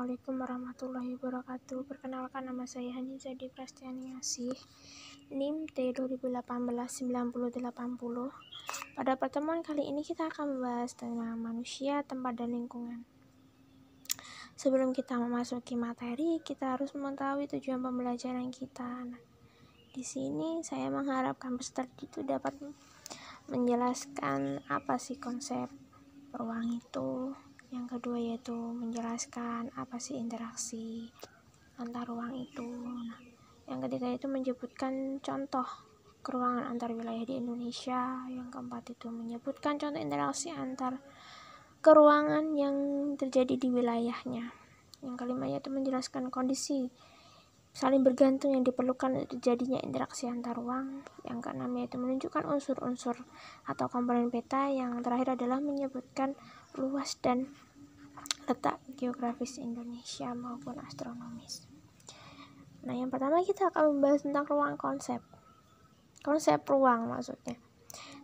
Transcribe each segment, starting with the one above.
Assalamualaikum warahmatullahi wabarakatuh. Perkenalkan, nama saya Hanizadi Prastiani Asih, NIM T2018-9080. Pada pertemuan kali ini kita akan membahas tentang manusia, tempat, dan lingkungan. Sebelum kita memasuki materi, kita harus mengetahui tujuan pembelajaran kita. Di sini saya mengharapkan peserta itu dapat menjelaskan apa sih konsep ruang itu. Yang kedua yaitu menjelaskan apa sih interaksi antar ruang itu. Yang ketiga itu menyebutkan contoh keruangan antar wilayah di Indonesia. Yang keempat itu menyebutkan contoh interaksi antar keruangan yang terjadi di wilayahnya. Yang kelima yaitu menjelaskan kondisi saling bergantung yang diperlukan untuk terjadinya interaksi antar ruang. Yang keenam yaitu menunjukkan unsur-unsur atau komponen peta. Yang terakhir adalah menyebutkan luas dan letak geografis Indonesia maupun astronomis. Nah, yang pertama kita akan membahas tentang ruang konsep ruang maksudnya.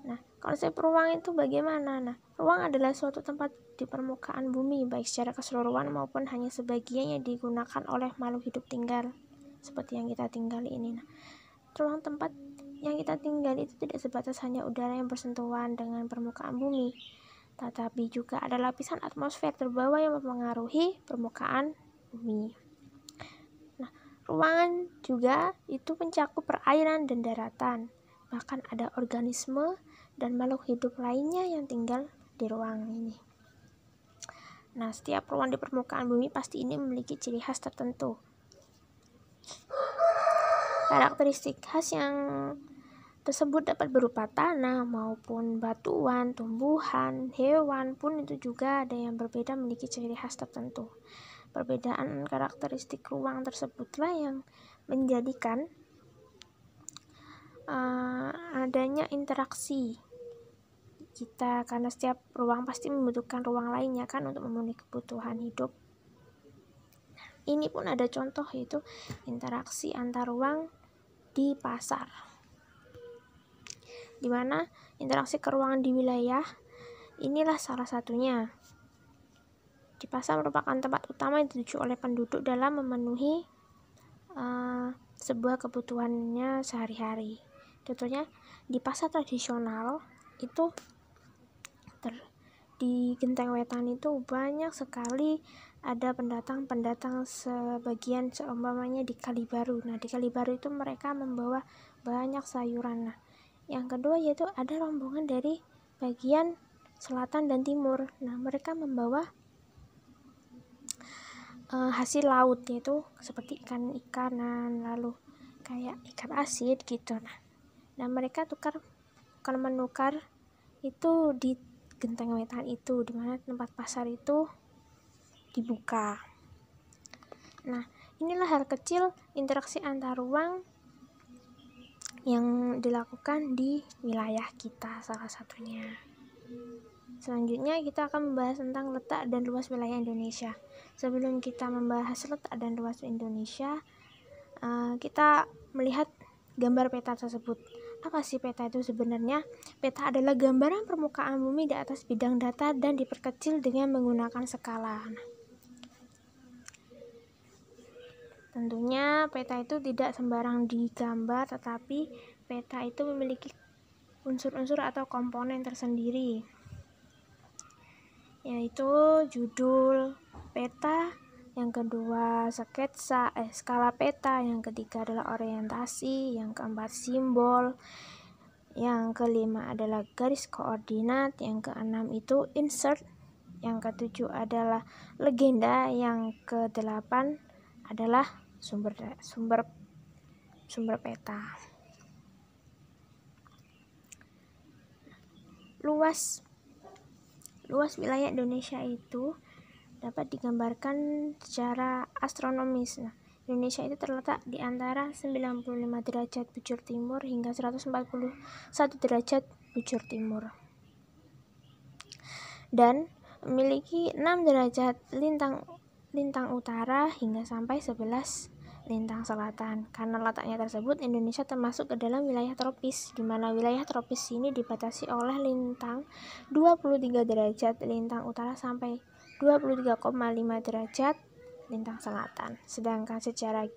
Nah, konsep ruang itu bagaimana? Nah, ruang adalah suatu tempat di permukaan bumi, baik secara keseluruhan maupun hanya sebagian yang digunakan oleh makhluk hidup tinggal, seperti yang kita tinggali ini. Nah, ruang tempat yang kita tinggali itu tidak sebatas hanya udara yang bersentuhan dengan permukaan bumi, tetapi juga ada lapisan atmosfer terbawah yang mempengaruhi permukaan bumi. Nah, ruangan juga itu mencakup perairan dan daratan. Bahkan ada organisme dan makhluk hidup lainnya yang tinggal di ruang ini. Nah, setiap ruang di permukaan bumi pasti ini memiliki ciri khas tertentu. Karakteristik khas yang tersebut dapat berupa tanah maupun batuan, tumbuhan, hewan pun itu juga ada yang berbeda memiliki ciri khas tertentu. Perbedaan karakteristik ruang tersebutlah yang menjadikan adanya interaksi kita, karena setiap ruang pasti membutuhkan ruang lainnya kan untuk memenuhi kebutuhan hidup. Ini pun ada contoh yaitu interaksi antar ruang di pasar, di mana interaksi keruangan di wilayah inilah salah satunya. Di pasar merupakan tempat utama yang dituju oleh penduduk dalam memenuhi sebuah kebutuhannya sehari-hari. Contohnya di pasar tradisional itu di Genteng Wetan itu banyak sekali ada pendatang sebagian seumpamanya di Kalibaru. Nah, di Kalibaru itu mereka membawa banyak sayuran. Nah, yang kedua yaitu ada rombongan dari bagian selatan dan timur. Nah, mereka membawa hasil laut yaitu seperti ikan-ikanan, lalu kayak ikan asin gitu. Nah, mereka menukar itu di Genteng Wetan itu, di mana tempat pasar itu dibuka. Nah, inilah hal kecil interaksi antar ruang yang dilakukan di wilayah kita salah satunya. Selanjutnya kita akan membahas tentang letak dan luas wilayah Indonesia. Sebelum kita membahas letak dan luas Indonesia, kita melihat gambar peta tersebut. Apa sih peta itu sebenarnya? Peta adalah gambaran permukaan bumi di atas bidang datar dan diperkecil dengan menggunakan skala. Tentunya peta itu tidak sembarang digambar, tetapi peta itu memiliki unsur-unsur atau komponen tersendiri, yaitu judul peta, yang kedua skala peta, yang ketiga adalah orientasi, yang keempat simbol, yang kelima adalah garis koordinat, yang keenam itu insert, yang ketujuh adalah legenda, yang kedelapan adalah sumber peta. Luas wilayah Indonesia itu dapat digambarkan secara astronomis. Nah, Indonesia itu terletak di antara 95 derajat bujur timur hingga 141 derajat bujur timur, dan memiliki 6 derajat lintang utara hingga sampai 11 lintang selatan. Karena letaknya tersebut, Indonesia termasuk ke dalam wilayah tropis, di mana wilayah tropis ini dibatasi oleh lintang 23 derajat lintang utara sampai 23,5 derajat lintang selatan. Sedangkan secara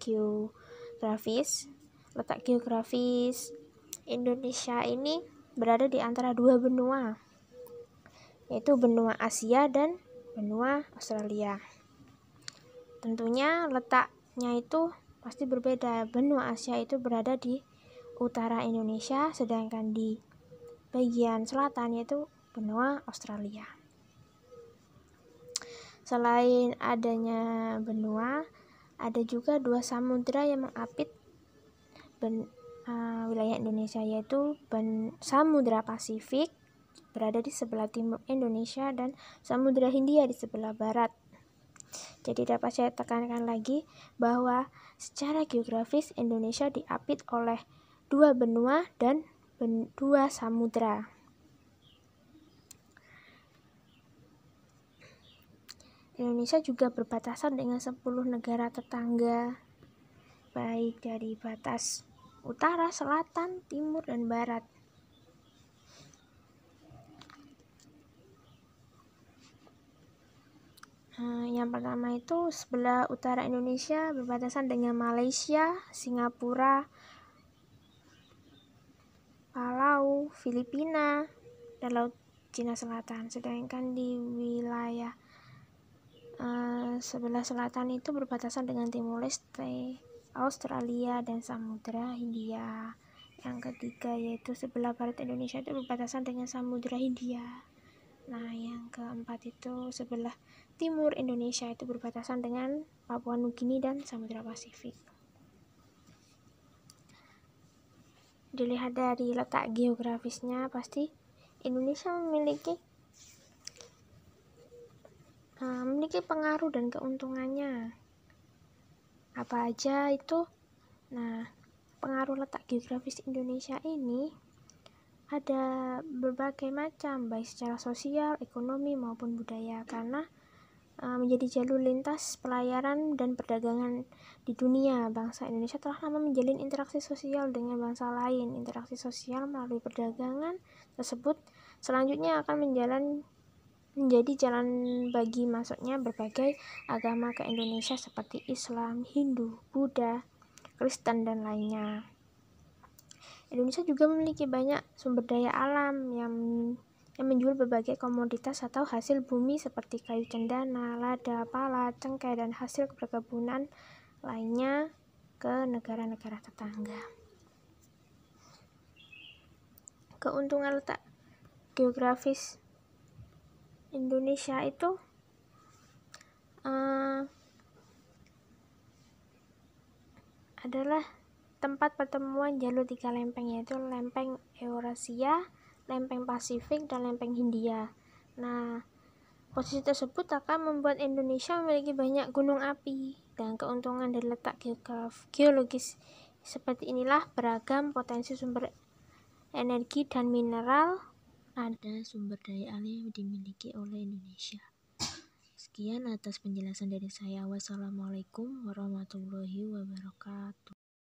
letak geografis Indonesia ini berada di antara dua benua, yaitu benua Asia dan benua Australia. Tentunya letaknya itu pasti berbeda. Benua Asia itu berada di utara Indonesia, sedangkan di bagian selatan yaitu benua Australia. Selain adanya benua, ada juga dua samudra yang mengapit wilayah Indonesia, yaitu Samudra Pasifik berada di sebelah timur Indonesia dan Samudra Hindia di sebelah barat. Jadi dapat saya tekankan lagi bahwa secara geografis Indonesia diapit oleh dua benua dan dua samudra. Indonesia juga berbatasan dengan 10 negara tetangga, baik dari batas utara, selatan, timur, dan barat. Yang pertama itu sebelah utara Indonesia berbatasan dengan Malaysia, Singapura, Palau, Filipina, dan Laut Cina Selatan. Sedangkan di wilayah sebelah selatan itu berbatasan dengan Timor Leste, Australia, dan Samudra Hindia. Yang ketiga yaitu sebelah barat Indonesia itu berbatasan dengan Samudra Hindia. Nah, yang keempat itu sebelah timur Indonesia itu berbatasan dengan Papua Nugini dan Samudra Pasifik. Dilihat dari letak geografisnya, pasti Indonesia memiliki pengaruh dan keuntungannya. Apa aja itu? Nah, pengaruh letak geografis Indonesia ini ada berbagai macam, baik secara sosial, ekonomi, maupun budaya, karena menjadi jalur lintas pelayaran dan perdagangan di dunia. Bangsa Indonesia telah lama menjalin interaksi sosial dengan bangsa lain. Interaksi sosial melalui perdagangan tersebut selanjutnya akan menjadi jalan bagi masuknya berbagai agama ke Indonesia seperti Islam, Hindu, Buddha, Kristen, dan lainnya. Indonesia juga memiliki banyak sumber daya alam yang menjual berbagai komoditas atau hasil bumi seperti kayu cendana, lada, pala, cengkeh, dan hasil perkebunan lainnya ke negara-negara tetangga. Keuntungan letak geografis Indonesia itu adalah tempat pertemuan jalur 3 lempeng, yaitu lempeng Eurasia, lempeng Pasifik, dan lempeng Hindia. Nah, posisi tersebut akan membuat Indonesia memiliki banyak gunung api, dan keuntungan dari letak geologis seperti inilah beragam potensi sumber energi dan mineral. Ada sumber daya alam yang dimiliki oleh Indonesia. Sekian atas penjelasan dari saya. Wassalamualaikum warahmatullahi wabarakatuh.